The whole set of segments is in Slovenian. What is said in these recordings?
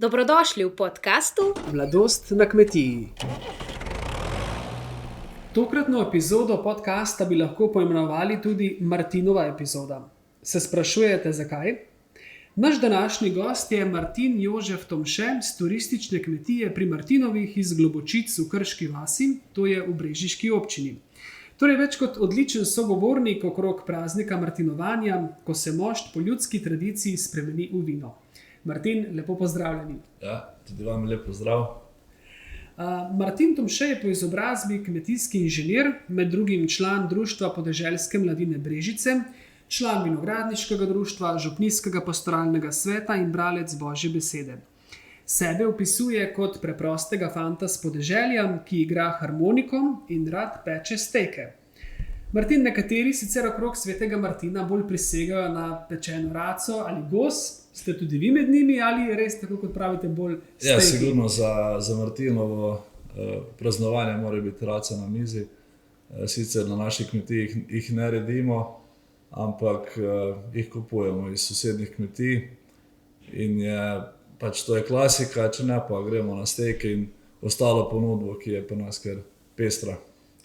Dobrodošli v podkastu Mladost na kmetiji. Tokratno epizodo podcasta bi lahko poimenovali tudi Martinova epizoda. Se sprašujete, zakaj? Naš današnji gost je Martin Jožef Tomše z turistične kmetije pri Martinovih iz Globočic v Krški vasi, to je v Brežiški občini. Torej več kot odličen sogovornik okrog praznika Martinovanja, ko se mošt po ljudski tradiciji spremeni v vino. Martin, lepo pozdravljeni. Ja, tudi vam lep pozdrav. Martin Tomše je po izobrazbi kmetijski inženir, med drugim član Društva podeželske mladine Brežice, član vinogradniškega društva, župnijskega pastoralnega sveta in bralec Božje besede. Sebe opisuje kot preprostega fanta s podeželja, ki igra harmoniko in rad peče steke. Martin, nekateri sicer okrog svetega Martina bolj prisegajo na pečeno raco ali gos. Ste tudi vi med njimi ali res, tako kot pravite, bolj steki? Ja, sigurno za Martinovo praznovanje mora biti raca na mizi. Sicer na naših kmetijih jih ne redimo, ampak jih kupujemo iz sosednjih kmetij. In to je klasika, če ne pa gremo na steke in ostalo ponudbo, ki je pri nas kar pestra.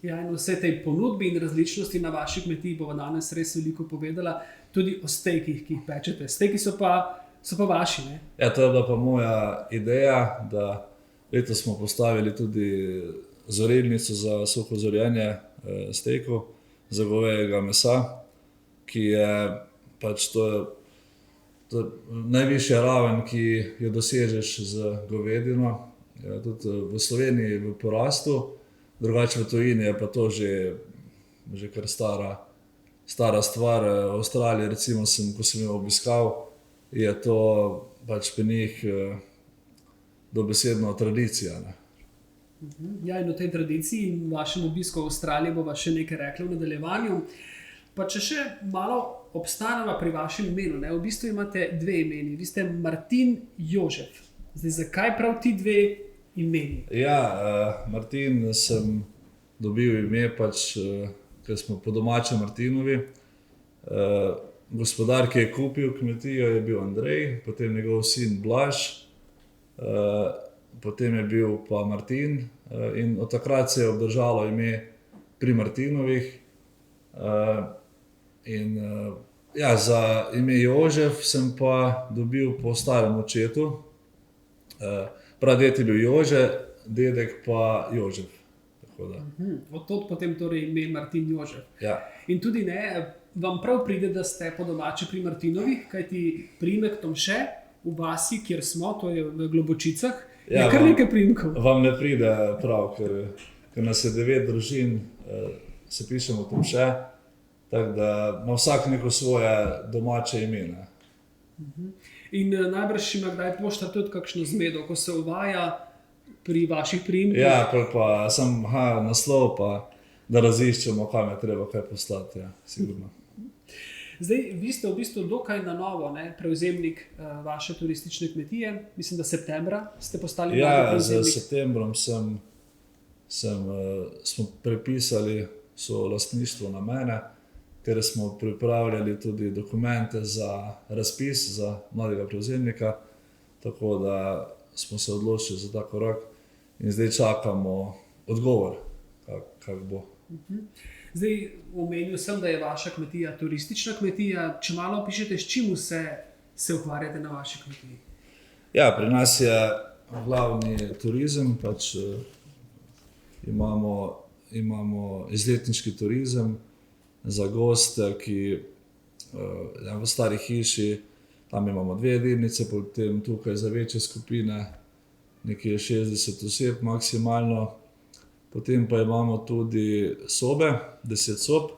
Ja, in vse tej ponudbi in različnosti na vaši kmetiji bova danes res veliko povedala, tudi o stekih, ki jih pečete. Steki so pa vaši, ne? Ja, to je bila pa moja ideja, da letos smo postavili tudi zorilnico za suho zorjenje stekov, za govejega mesa, ki je to je najvišja raven, ki jo dosežeš z govedino. Tudi v Sloveniji v porastu, drugače v tujini je pa to že kar stara stvar. V Avstraliji, recimo, ko sem jo obiskal, je to pri njih dobesedno tradicija. Ne? Ja, in o tej tradiciji in vašem obisku v Avstraliji bova še nekaj rekla v nadaljevanju. Pa če še malo obstaneva pri vašem imenu, ne? V bistvu imate dve imeni. Vi ste Martin Jožef. Zdaj, zakaj prav ti dve imeni? Ja, Martin sem dobil ime, ker smo po domače Martinovi. Gospodar, ki je kupil kmetijo, je bil Andrej, potem njegov sin Blaž, potem je bil pa Martin in od takrat se je obdržalo ime pri Martinovih. Za ime Jožef sem pa dobil po starem očetu. Praded je bil Jože, dedek pa Jožef. Od tod potem torej ime Martin Jožef. Ja. In tudi vam prav pride, da ste po domače pri Martinovih, kajti priimek Tomše v vasi, kjer smo, to je v Globočicah, je kar nekaj priimkov. Vam ne pride prav, ker nas je 9 družin, se pišemo Tomše, tako da ima vsak neko svoje domače ime. In najbrž ima kdaj pošta tudi kakšno zmedo, ko se uvaja pri vaših priimkih? Ja, pa sem naslov, pa da raziščemo, kam je treba kaj poslati, ja, sigurno. Zdaj, vi ste v bistvu dokaj na novo prevzemnik vaše turistične kmetije. Mislim, da septembra ste postali novi prevzemnik. Ja, z septembrom smo prepisali solastništvo na mene, ker smo pripravljali tudi dokumente za razpis za mladega prevzemnika, tako da smo se odločili za ta korak in zdaj čakamo odgovor, kak bo. Zdaj, omenil sem, da je vaša kmetija turistična kmetija. Če malo opišete, s čim se ukvarjate na vaši kmetiji? Ja, pri nas je glavni turizem, imamo izletniški turizem za goste, ki v stari hiši, tam imamo 2 jedilnice, potem tukaj za večje skupine nekje 60 oseb maksimalno. Potem pa imamo tudi sobe, 10 sob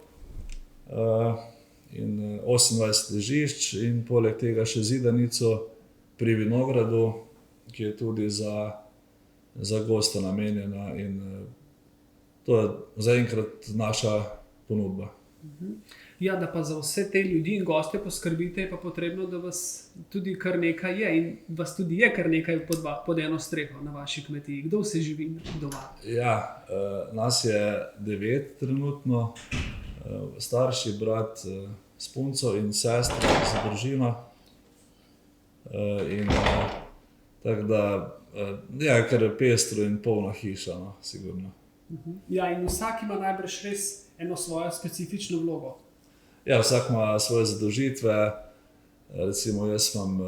in 28 ležišč in poleg tega še zidanico pri vinogradu, ki je tudi za goste namenjena in to je zaenkrat naša ponudba. Ja, da pa za vse te ljudi in goste poskrbite, je pa potrebno, da vas tudi kar nekaj je in vas tudi je kar nekaj pod eno streho na vaši kmetiji. Kdo vse živi doma? Ja, nas je 9 trenutno, starši, brat s punco in sestra z družino. Tako da, ja, kar je pestro in polna hiša, no, sigurno. Ja, in vsak ima najbrž res eno svojo specifično vlogo. Ja, vsak ima svoje zadolžitve, recimo jaz imam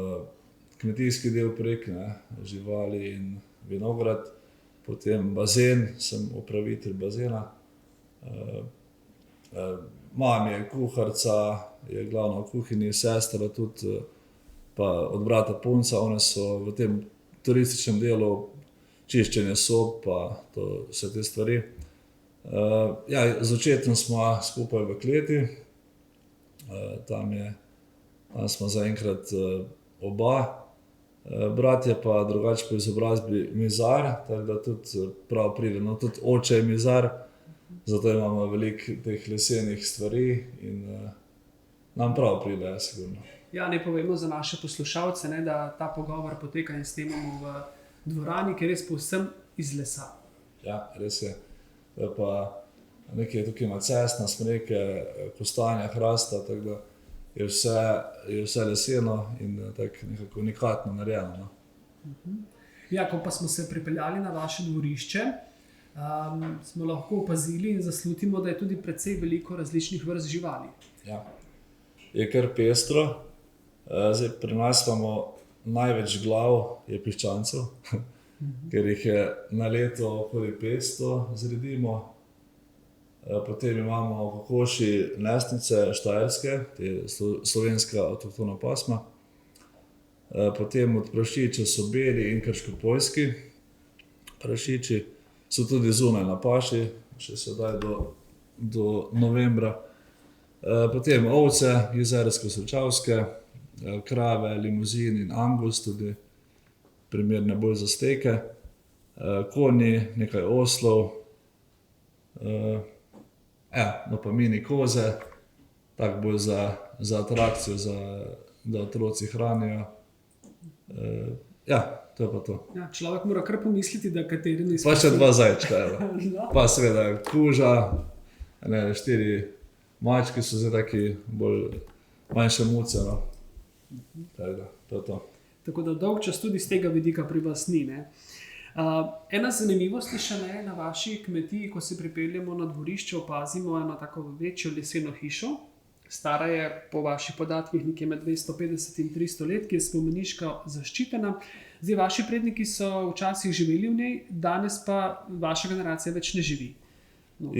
kmetijski del prek, ne, živali in vinograd, potem bazen, sem upravitelj bazena. Mama je kuharica, je glavna v kuhinji, sestra tudi, pa od brata punca, one so v tem turističnem delu, čiščenje sob, pa vse te stvari. Ja, z očetom smo skupaj v kleti, tam smo zaenkrat oba, brat je pa drugače po izobrazbi mizar, tako da tudi prav pride, no tudi oče je mizar, zato imamo veliko teh lesenih stvari in nam prav pride, sigurno. Ja, ne povemo za naše poslušalce, ne, da ta pogovor poteka in snemamo v dvorani, ki je res povsem iz lesa. Ja, res je. To je pa nekaj tukaj ima cestna, smreke, kostanja, hrasta, tako da je vse leseno in tako nekako unikatno narejeno. No. Ja, ko pa smo se pripeljali na vaše dvorišče, smo lahko opazili in zaslutimo, da je tudi precej veliko različnih vrst živali. Ja. Je kar pestro. Zdaj, pri nas imamo največ glav je piščancev, ker jih je na leto okoli 500 zredimo. Potem imamo kokoši nesnice štajerske, te slovenska avtohtona pasma. Potem od prašičev so beli in krškopoljski prašiči, so tudi zunaj na paši, še sedaj do novembra. Potem ovce, jezersko-solčavske, krave, limuzin in angus, tudi primerne bolj za steke, konji, nekaj oslov, no pa mini koze, tako bolj za atrakcijo, da otroci hranijo. Ja, to je pa to. Ja, človek mora kar pomisliti, da kateri ne Pa še 2 zajčka, pa seveda kuža, 4 mački so zdaj taki bolj manjše muce, no. Tako da, to je to. Tako da dolg čas tudi z tega vidika pri vas ni, ne. Ena zanimivost je še ne, na vaši kmetiji, ko se pripeljemo na dvorišče, opazimo eno tako večjo leseno hišo. Stara je po vaših podatkih nekje med 250 in 300 let, ki je spomeniško zaščitena. Zdaj, vaši predniki so včasih živeli v njej, danes pa vaša generacija več ne živi.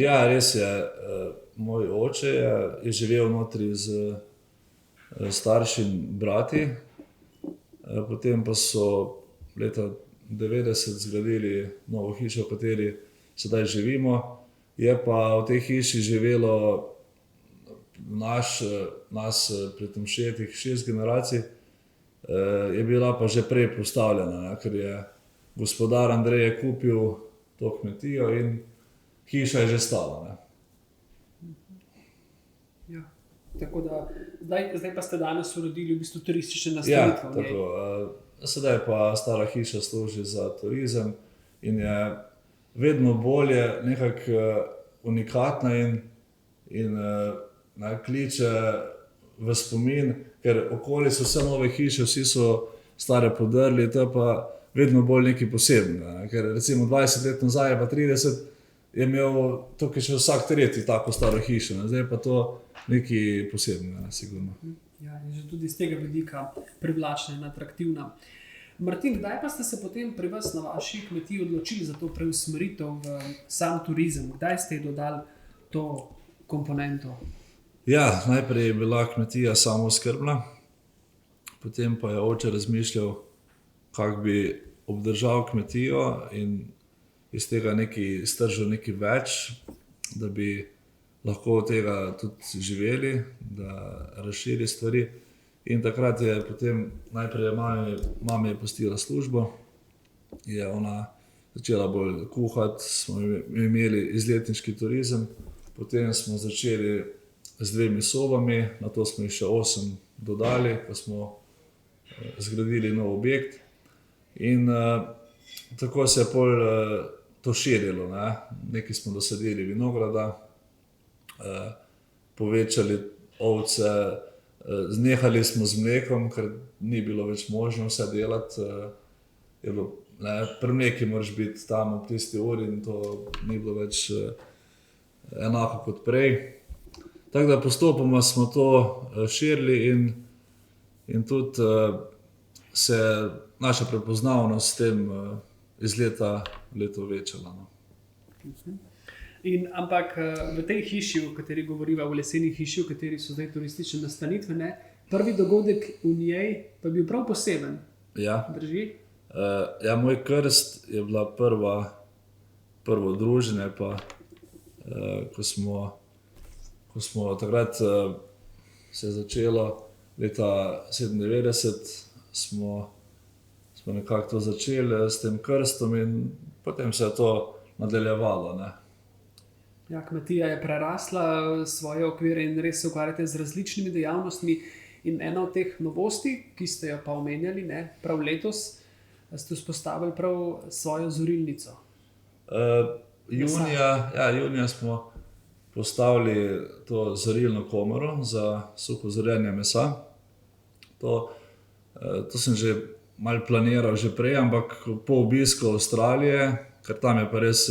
Ja, res je. Moj oče je živel notri z staršim brati, potem pa so leta 90 zgradili novo hišo, v kateri sedaj živimo. Je pa v tej hiši živelo nas pri Tomšetih 6 generacij, je bila pa že prej postavljena, ker je gospodar Andrej kupil to kmetijo in hiša je že stala. Ne. Ja, tako da zdaj pa ste danes uredili v bistvu turistične nastanitve. Ja, tako. Sedaj pa stara hiša služi za turizem in je vedno bolje nekako unikatna in kliče v spomin, ker okoli so vse nove hiše, vsi so stare podrli, to je pa vedno bolj nekaj posebnega. Ker recimo 20 let nazaj pa 30 je imel tukaj še vsak tretji tako staro hišo, zdaj pa to nekaj posebnega, sigurno. Ja, in že tudi z tega vidika privlačna in atraktivna. Martin, kdaj pa ste se potem pri vas na vaši kmetiji odločili za to preusmeritev v sam turizem? Kdaj ste dodali to komponento? Ja, najprej je bila kmetija samooskrbna, potem pa je oče razmišljal, kako bi obdržal kmetijo in iz tega nekaj stržil nekaj več, da bi lahko od tega tudi živeli, da razširi stvari. In takrat je potem najprej mama je pustila službo, je ona začela bolj kuhati, smo imeli izletniški turizem, potem smo začeli z 2 sobami, na to smo jih še 8 dodali, ko smo zgradili nov objekt. In tako se je pol to širilo, ne. Nekaj smo dosadili vinograda, povečali ovce, znehali smo z mlekom, ker ni bilo več možno vse delati. je bilo, pri mleki moraš biti tam ob tisti uri in to ni bilo več enako kot prej. Tako da postopoma smo to širili in tudi se naša prepoznavnost s tem iz leta v leto večala. No. Ampak v tej hiši, o kateri govoriva, v leseni hiši, v kateri so zdaj turistične nastanitve, ne, prvi dogodek v njej pa je bil prav poseben. Ja. Drži? Ja, moj krst je bila prvo druženje, pa ko smo takrat se je začelo, leta 97 smo nekako to začeli s tem krstom in potem se je to nadaljevalo. Ne. Ja, kmetija je prerasla svoje okvire in res se ukvarjate z različnimi dejavnostmi. In ena od teh novosti, ki ste jo pa omenjali, ne, prav letos, ste vzpostavili prav svojo zorilnico. Junija smo postavili to zorilno komoro za suho zorenje mesa. To sem že malo planiral že prej, ampak po obisku Avstralije, ker tam je pa res,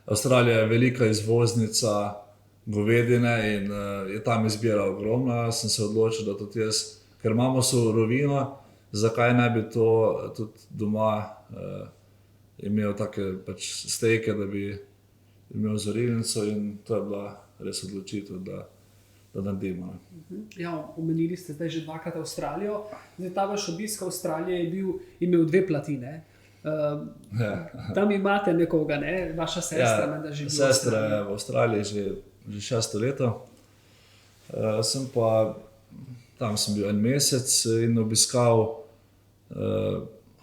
Avstralija je velika izvoznica govedine in je tam izbira ogromna, sem se odločil, da tudi jaz, ker imamo surovino, zakaj ne bi to tudi doma imel take pač stejke, da bi imel zorilnico in to je bila res odločitev, da naredimo. Ja, omenili ste zdaj že dvakrat Avstralijo. Zdaj, ta vaš obisk Avstralije je imel dve plati, ne? Tam imate nekoga, ne? Vaša sestra, da živi v Avstraliji. Sestra je v Avstraliji že 6 leto. Tam sem bil en mesec in obiskal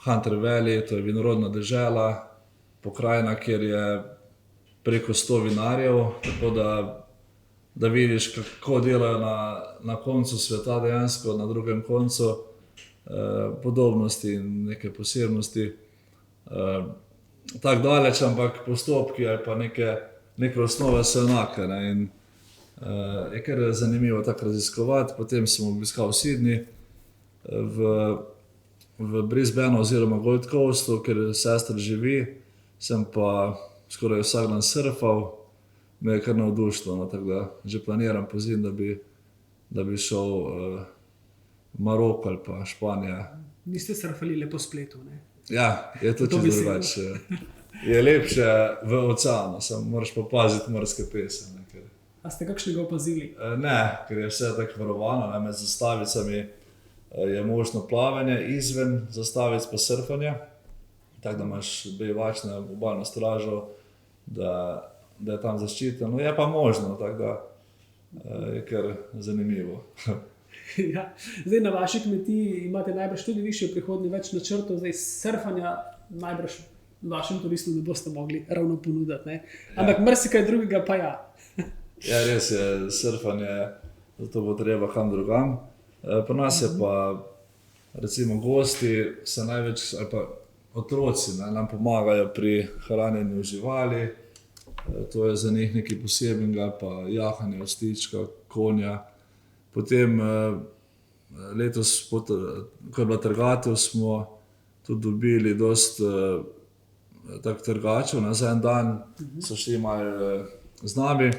Hunter Valley, to je vinorodna dežela, pokrajina, kjer je preko 100 vinarjev, tako da vidiš, kako delajo na koncu sveta, dejansko na drugem koncu, podobnosti in neke posebnosti. Tako daleč, ampak postopki ali pa neke osnove so enake. Ne? In je kar zanimivo tako raziskovati. Potem sem obiskal Sydney v Brisbaneu oziroma Gold Coastu, kjer sestra živi, sem pa skoraj vsak dan surfal, me je kar navdušilo, no, tako da že planiram pozimi, da bi šel Maroko ali pa Španija. Niste surfali le po spletu, ne? Ja, je to čisto drugače. Je lepše v oceanu, samo moraš pa paziti morske pese. Ne, A ste kakšnega opazili? Ne, ker je vse tako varovano, ne, med zastavicami je možno plavanje, izven zastavic pa surfanje, tako da imaš bevačne obalno stražo, da je tam zaščiteno. Je pa možno, tako da je kar zanimivo. Ja. Zdaj, na vaši kmetiji imate najbrž tudi višje prihodnje, več načrtov, zdaj surfanja najbrž vašim turistom ne boste mogli ravno ponuditi, ne? Ampak marsikaj drugega pa ja. Ja, res je, surfanje, zato bo treba kam drugam. Pri nas je pa, recimo, gosti se največ, ali pa otroci, ne, nam pomagajo pri hranjenju živali. To je za njih nekaj posebnega, pa jahanje ostička, konja. Potem letos, ko je bila trgatev, smo tudi dobili dosti tak trgačev. Na za en dan so šli malo z nami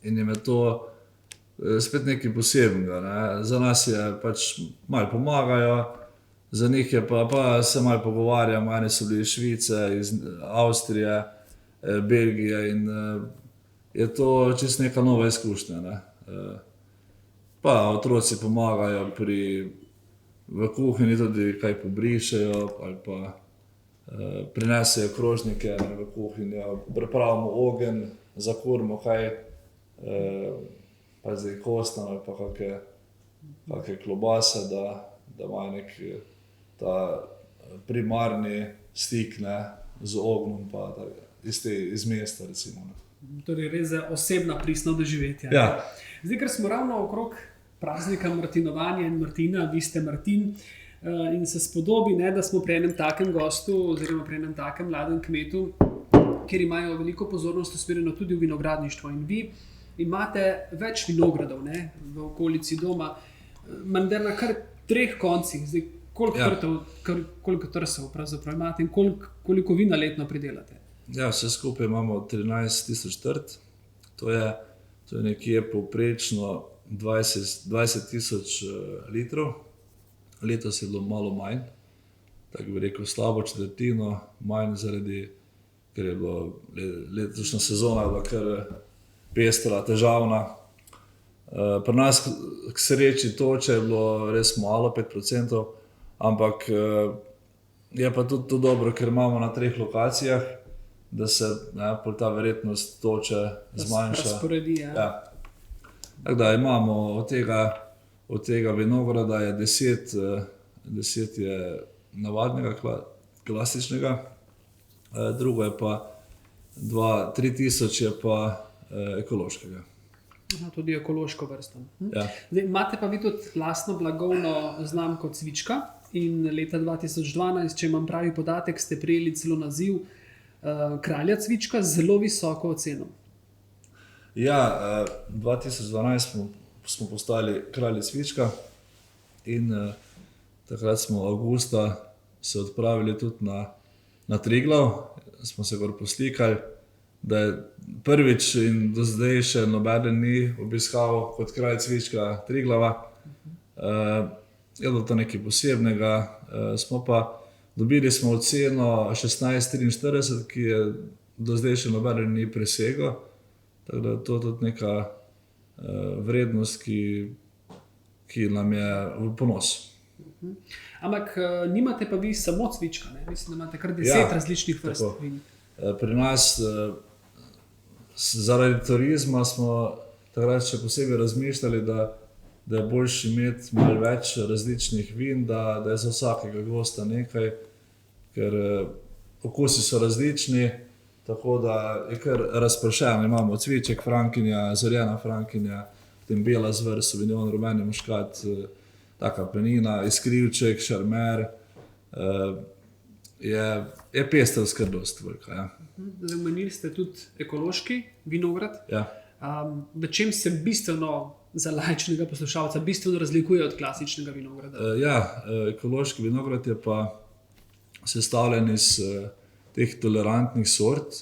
in jim je to spet nekaj posebnega. Ne. Za nas je pač malo pomagajo, za njih je pa se malo pogovarjamo. Eni so bili iz Švice, iz Avstrije, Belgije in je to čisto neka nova izkušnja. Ne. Pa otroci pomagajo v kuhinji tudi kaj pobrišejo ali pa prinesejo krožnike v kuhinjo, pripravimo ogenj, zakurimo kaj, pa zdaj kostno ali pa kakšne klobase, da imajo nek ta primarni stik, ne, z ognjem pa iz mesta, recimo. Ne. Torej res osebna pristna doživetja. Ja. Zdaj, ker smo ravno okrog praznika Martinovanja in Martina, vi ste Martin, in se spodobi, ne, da smo pri enem takem gostu oziroma pri enem takem mladem kmetu, kjer imajo veliko pozornost usmerjeno tudi v vinogradništvo. In vi imate več vinogradov, ne, v okolici doma, menda na kar 3 koncih. Zdaj, Koliko trsov pravzaprav imate in koliko vina letno pridelate? Ja, vse skupaj imamo 13.000 trt. To je nekje povprečno 20.000 litrov. Letos je bilo malo manj, tako bi rekel slabo četrtino, manj ker je bilo letošnja sezona bila kar pestra, težavna. Pri nas k sreči toče je bilo res malo, 5%, ampak je pa tudi to dobro, ker imamo na 3 lokacijah, da se ta verjetnost toče zmanjša. Razporedi, ja. Tako da imamo od tega vinograda je 10 je navadnega, klasičnega, drugo je pa 3.000 je pa ekološkega. Tudi ekološko vrsto. Ja. Zdaj, imate pa vi tudi lastno blagovno znamko Cvička in leta 2012, če imam pravi podatek, ste prejeli celo naziv kralja Cvička z zelo visoko oceno. Ja, 2012 smo postali kralji Cvička in takrat smo avgusta se odpravili tudi na Triglav, smo se gor poslikali, da je prvič in do zdaj še nobeden ni obiskal kot kralj Cvička Triglava. Je bilo to nekaj posebnega, dobili smo oceno 16.43, ki je do zdaj še nobeden ni presegel, tako da to je tudi neka vrednost, ki nam je v ponos. Ampak nimate pa vi samo Cvička, ne? Mislim, da imate kar 10 različnih vrst vin. Pri nas zaradi turizma smo takrat še posebej razmišljali, da je boljše imeti malo več različnih vin, da je za vsakega gosta nekaj, ker okusi so različni, tako da je kar razpršeno. Imamo cviček Frankinja, zorjena Frankinja, potem bela zver, Sauvignon, rumeni muškat, taka penina, iskrivček, šarmer, je pestrska dosti velika. Ja. Zdaj, omenili ste tudi ekološki vinograd. Ja. V čem se bistveno za laičnega poslušalca bistveno razlikuje od klasičnega vinograda? Ja, ekološki vinograd je pa sestavljen iz teh tolerantnih sort,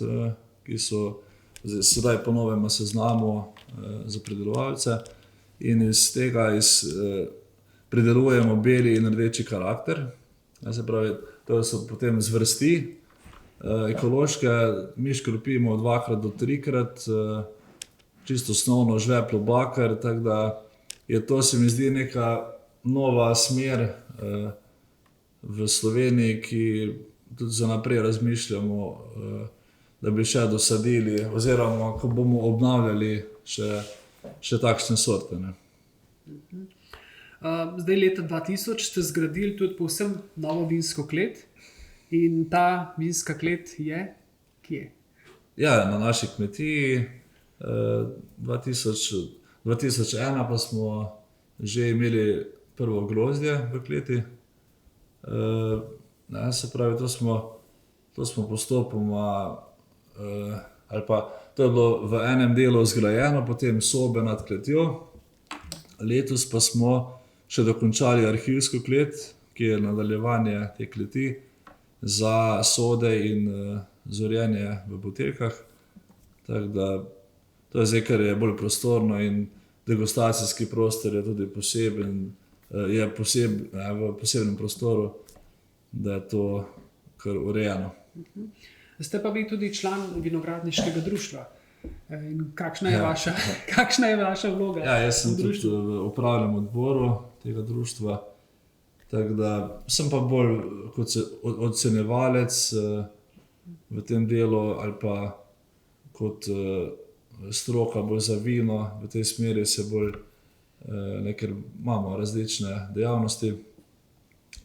ki so sedaj po novem na seznamu za pridelovalce, in iz tega pridelujemo beli in rdeči karakter. Se pravi, to so potem zvrsti ekološke, mi škropimo 2-krat do 3-krat, čisto osnovno žveplo bakar, tako da je to, se mi zdi, neka nova smer v Sloveniji, ki tudi za naprej razmišljamo, da bi še dosadili oziroma ko bomo obnavljali še takšne sorte. Ne. Zdaj leta 2000 ste zgradili tudi povsem novo vinsko klet in ta vinska klet je kje? Ja, na naši kmetiji 2001 pa smo že imeli prvo grozdje v kleti. Se pravi, to smo postopoma, ali pa to je bilo v enem delu zgrajeno, potem sobe nad kletjo. Letos pa smo še dokončali arhivsko klet, ki je nadaljevanje te kleti za sode in zorjenje v buteljkah. Tako da to je zdaj, kar je bolj prostorno, in degustacijski prostor je tudi poseben, v posebnem prostoru, da je to kar urejeno. Ste pa vi tudi član vinogradniškega društva. Kakšna je vaša vloga? Ja, jaz sem tudi v upravnem odboru tega društva, tako da sem pa bolj kot ocenjevalec v tem delu, ali pa kot stroka bolj za vino, v tej smeri se bolj, ker imamo različne dejavnosti,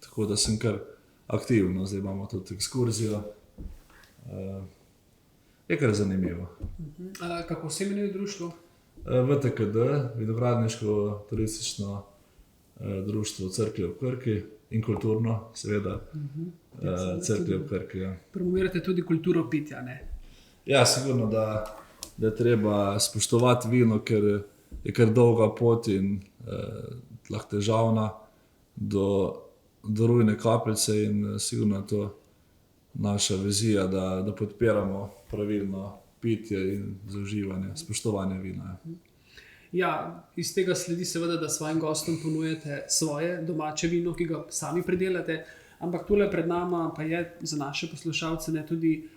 tako da sem kar aktivno, zdaj imamo tudi ekskurzijo. Je kar zanimivo. Kako se imenuje društvo? VTKD, Vinogradniško turistično društvo Cerklje ob Krki, in kulturno, seveda, Cerklje ob Krki. Ja. Promovirate tudi kulturo pitja, ne? Ja, sigurno, da je treba spoštovati vino, ker je kar dolga pot in lahko težavna do darujne kapljice in sigurno je to naša vizija, da podpiramo pravilno pitje in zaužívanje, spoštovanje vina. Ja, iz tega sledi seveda, da svojim gostom ponujate svoje domače vino, ki ga sami pridelate, ampak tole pred nama pa je za naše poslušalce ne tudi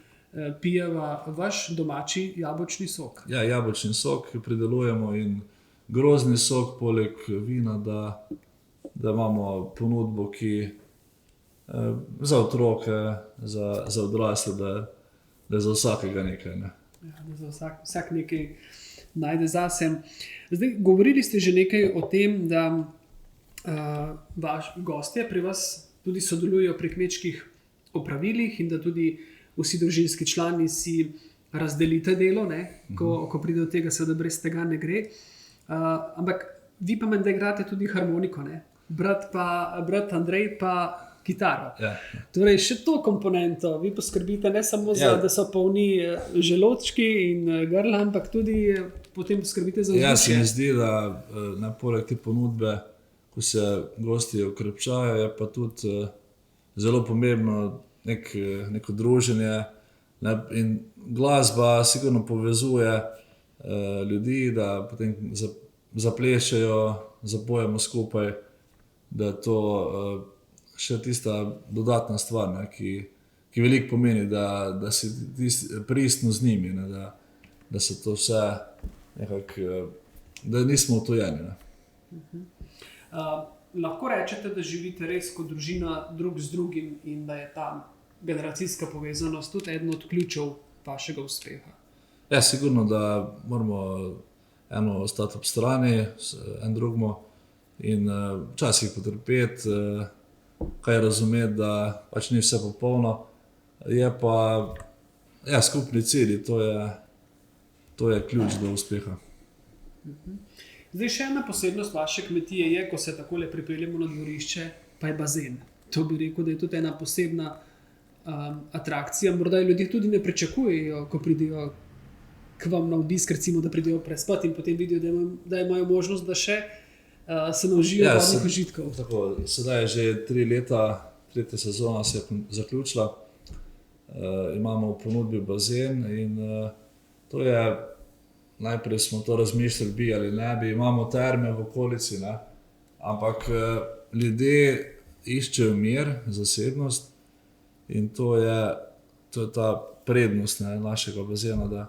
pijeva vaš domači jabolčni sok. Ja, jabolčni sok pridelujemo in grozdni sok, poleg vina, da imamo ponudbo, ki za otroke, za odrasle, da je za vsakega nekaj. Ne? Ja, da za vsak nekaj najde zase. Zdaj, govorili ste že nekaj o tem, da vaši gostje pri vas tudi sodelujejo pri kmečkih opravilih in da tudi vsi družinski člani si razdelite delo, ne? Ko pride do tega, seveda brez tega ne gre. Ampak vi pa menda igrate tudi harmoniko, ne? Brat Andrej pa kitaro. Ja. Torej, še to komponento vi poskrbite ne samo za, da so polni želodčki in grla, ampak tudi potem poskrbite za vzdušje. Ja, se mi zdi, da poleg te ponudbe, ko se gosti okrepčajo, je pa tudi zelo pomembno neko druženje, in glasba sigurno povezuje ljudi, da potem zaplešejo, zapojemo skupaj, da je to še tista dodatna stvar, ne, ki veliko pomeni, da si pristno z njimi, ne, da se to vse nekako, da nismo utojeni. Lahko rečete, da živite res kot družina drug z drugim in da je ta generacijska povezanost tudi eden od ključev vašega uspeha? Ja, sigurno, da moramo eno ostati ob strani, en drugemu in včasih potrpeti, kaj razumeti, da pač ni vse popolno. Je pa skupni cilj, to je ključ do uspeha. Zdaj, še ena posebnost vaše kmetije je, ko se takole pripeljemo na dvorišče, pa je bazen. To bi rekel, da je tudi ena posebna atrakcija. Morda ljudje tudi ne pričakujejo, ko pridejo k vam na obisk, recimo, da pridejo prespati in potem vidijo, da imajo možnost, da še se naužijo vodnih užitkov. Tako, sedaj je že 3 leta, 3. sezona se je zaključila. Imamo v ponudbi bazen in to je, najprej smo to razmišljali, bi ali ne bi, imamo terme v okolici, ne? Ampak ljudje iščejo mir, zasebnost in to je ta prednost, ne, našega bazena,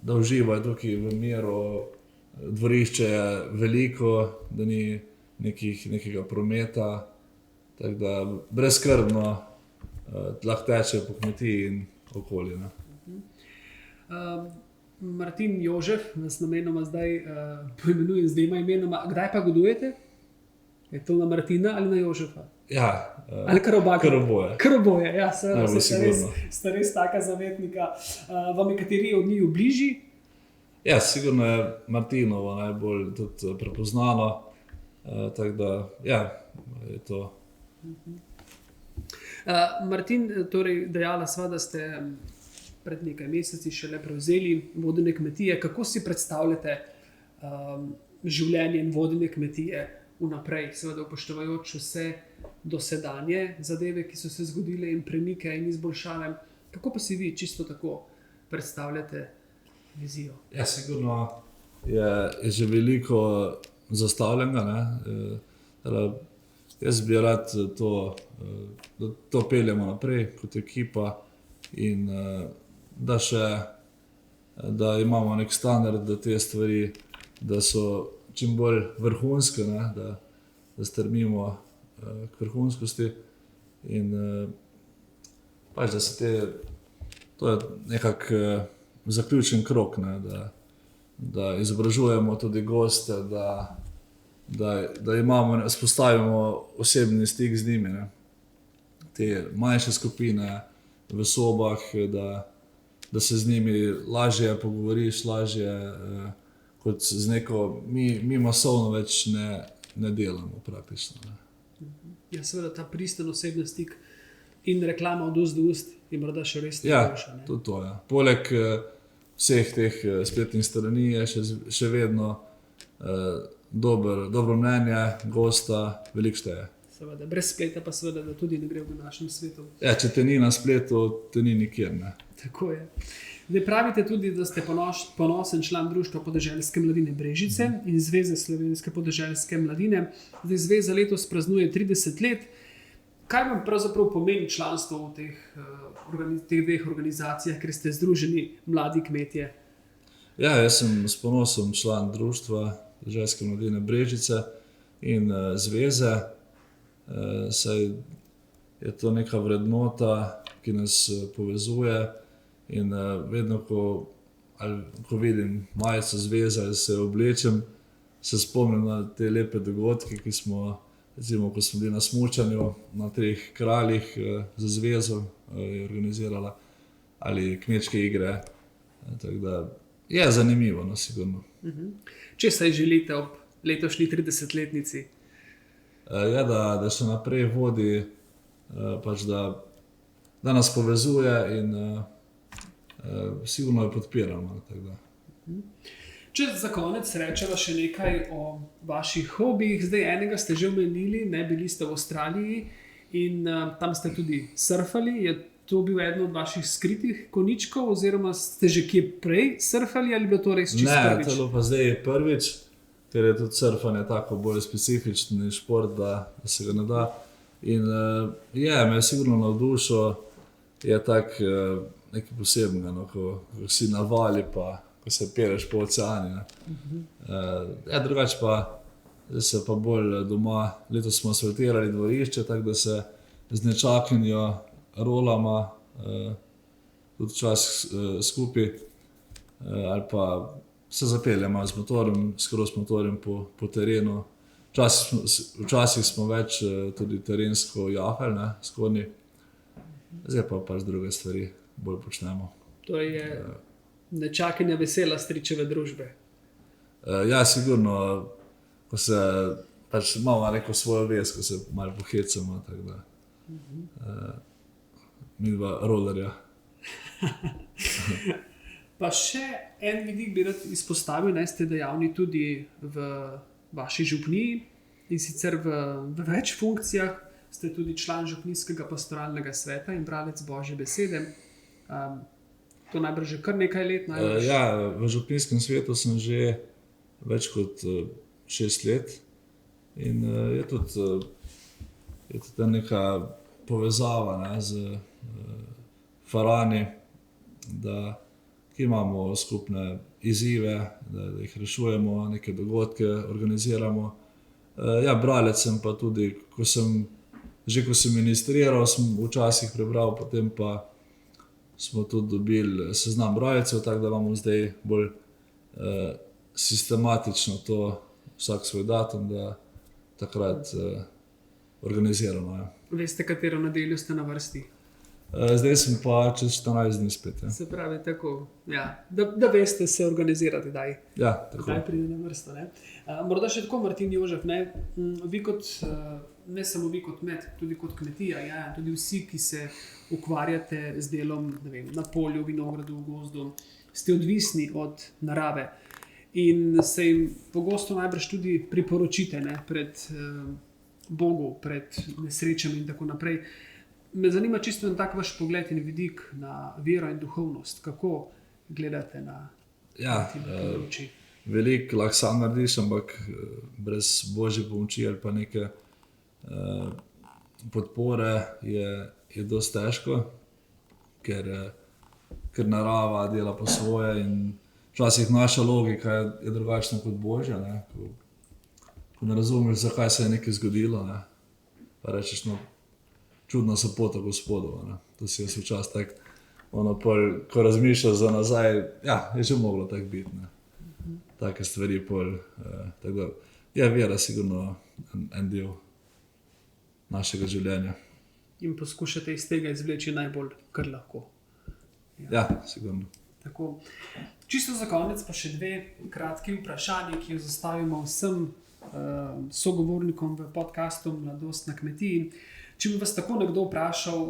da uživajo tukaj v miru. Dvorišče je veliko, da ni nekega prometa, tako da brezskrbno lahko teče po kmetiji in okolju. Martin, Jožef, vas namenoma zdaj poimenujem z 2 imenoma. Kdaj pa godujete? Je to na Martina ali na Jožefa? Ja, ali kar oba? Kar oboje. Kar oboje, ja, seveda, sigurno. Ste res taka zavetnika. Vam je kateri od njiju bližji? Ja, sigurno je Martinovo najbolj tudi prepoznano, tako da, ja, je to. Martin, torej dejala sva, da ste pred nekaj meseci šele prevzeli vodenje kmetije. Kako si predstavljate življenje in vodenje kmetije vnaprej, seveda upoštevajoč vse dosedanje zadeve, ki so se zgodile in premike in izboljšave? Kako pa si vi čisto tako predstavljate vizijo? Ja, sigurno je že veliko zastavljenega, ne. Jaz bi rad da to peljemo naprej kot ekipa in da imamo nek standard, da te stvari, da so čim bolj vrhunske, ne, da strmimo k vrhunskosti in pač, da se to je nekako zaključen krog, ne, da izobražujemo tudi goste, da spostavimo osebni stik z njimi, ne. Te manjše skupine v sobah, da se z njimi lažje pogovoriš, lažje kot z neko, mi masovno več ne delamo praktično. Ne. Ja, seveda ta pristen osebni stik in reklama od ust do ust je morda še res boljša. Ja, tudi to, ja. Poleg vseh teh spletnih strani je še vedno dobro mnenje gosta, veliko šteje. Seveda, brez spleta pa seveda, da tudi ne gre v današnjem svetu. Ja, če te ni na spletu, te ni nikjer. Ne? Tako je. Zdaj pravite tudi, da ste ponosen član Društva podeželske mladine Brežice in Zveze slovenske podeželske mladine. Zdaj zveza letos praznuje 30 let. Kaj vam pravzaprav pomeni članstvo v teh dveh organizacijah, ker ste združeni mladi kmetje? Ja, jaz sem s ponosom član Društva podeželske mladine Brežice in zveze. Saj je to neka vrednota, ki nas povezuje. In vedno, ko vidim majico zveze, se oblečem, se spomnim na te lepe dogodke, ki smo, recimo, ko smo bili na smučanju na 3 kraljih za zvezo je organizirala, ali kmečke igre. Tako da je zanimivo, no, sigurno. Če se želite ob letošnji 30-letnici? Ja, da še naprej vodi, pač da nas povezuje in sigurno jo podpiramo. Če za konec rečeva še nekaj o vaših hobijih. Zdaj enega ste že omenili, bili ste v Avstraliji in tam ste tudi surfali. Je to bil eden od vaših skritih konjičkov oziroma ste že kje prej surfali ali bilo to res čisto prvič? Ne, to pa zdaj je prvič, ker je tudi surfanje tako bolj specifičen šport, da se ga ne da. In me je sigurno navdušil, je tak nekaj posebnega, no, ko si na vali, pa ko se peleš po oceani. Drugače pa, zdaj se pa bolj doma, letos smo asfaltirali dvorišče, tako da se z nečakinjo rolama, tudi včasih skupaj, ali pa se zapeljemo z motorjem, skoro s motorjem po terenu. Včasih smo več tudi terensko jahali, s konji, zdaj pa pač druge stvari bolj počnemo. To je nečakinja vesela stričeve družbe. Ja, sigurno, ko se pač imamo neko svojo vez, ko se malo pohecamo, tako da mi dva rolerja. Pa še en vidik bi rad izpostavil, ste dejavni tudi v vaši župniji in sicer v več funkcijah. Ste tudi član župnijskega pastoralnega sveta in bralec Božje besede. To najbrž že kar nekaj let. Ja, v župnijskem svetu sem že več kot 6 let in je tudi neka povezava z farani, ki imamo skupne izzive, da jih rešujemo, neke dogodke organiziramo. Ja, bralec sem pa tudi, ko sem ministriral, sem včasih prebral, potem pa smo tudi dobili seznam bralcev, tako da imamo zdaj bolj sistematično to vsak svoj datum, da takrat organiziramo. Ja. Veste, katero nedeljo ste na vrsti? Zdaj sem pa čez 14 dni spet. Ja. Se pravi tako, ja, da veste se organizirati, ja, kdaj pride na vrsto. Morda še tako, Martin Jožef, vi kot, ne samo vi kot kmet, tudi kot kmetija, tudi vsi, ki se ukvarjate z delom na polju, vinogradu, v gozdu, ste odvisni od narave in se jim pogosto najbrž tudi priporočite pred Bogu, pred nesrečami in tako naprej. Me zanima čisto en tak vaš pogled in vidik na vero in duhovnost. Kako gledate na te področji? Veliko lahko sam narediš, ampak brez Božje pomoči ali pa neke podpore je dosti težko, ker narava dela po svoje in včasih naša logika je drugačna kot Božja. Ko ne razumeš, zakaj se je nekaj zgodilo, pa rečeš, čudna sopota Gospodova. To si jaz včasih tako, ko razmišljaš za nazaj, je že moglo tako biti. Take stvari pol. Tako da je vera sigurno en del našega življenja. In poskušate iz tega izvleči najbolj, kar lahko. Ja, sigurno. Tako. Čisto za konec pa še 2 kratki vprašanji, ki jo zastavimo vsem sogovornikom v podcastu Mladost na kmetiji. Če bi vas tako nekdo vprašal,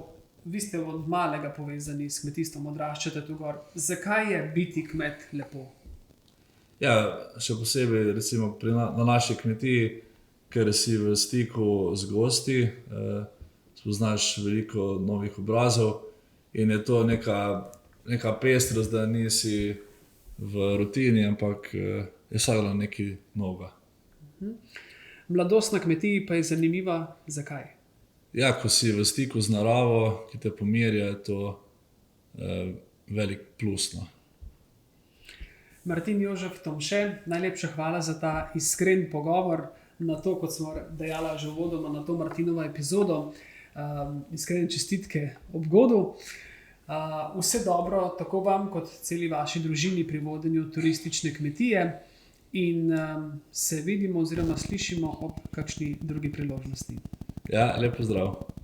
vi ste od malega povezani s kmetijstvom, odraščate tu gor, zakaj je biti kmet lepo? Ja, še posebej recimo na naši kmetiji ker si v stiku z gosti, spoznaš veliko novih obrazov in je to neka pestrost, da nisi v rutini, ampak je vsakdo nekaj novega. Mladost na kmetiji pa je zanimiva. Zakaj? Ja, ko si v stiku z naravo, ki te pomirja, je to velik plus. No. Martin Jožef Tomše, najlepša hvala za ta iskren pogovor na to, kot smo dejala že uvodoma, na to Martinovo epizodo. Iskrene čestitke ob godu. Vse dobro tako vam kot celi vaši družini pri vodenju turistične kmetije in se vidimo oziroma slišimo ob kakšni drugi priložnosti. Ja, lep pozdrav.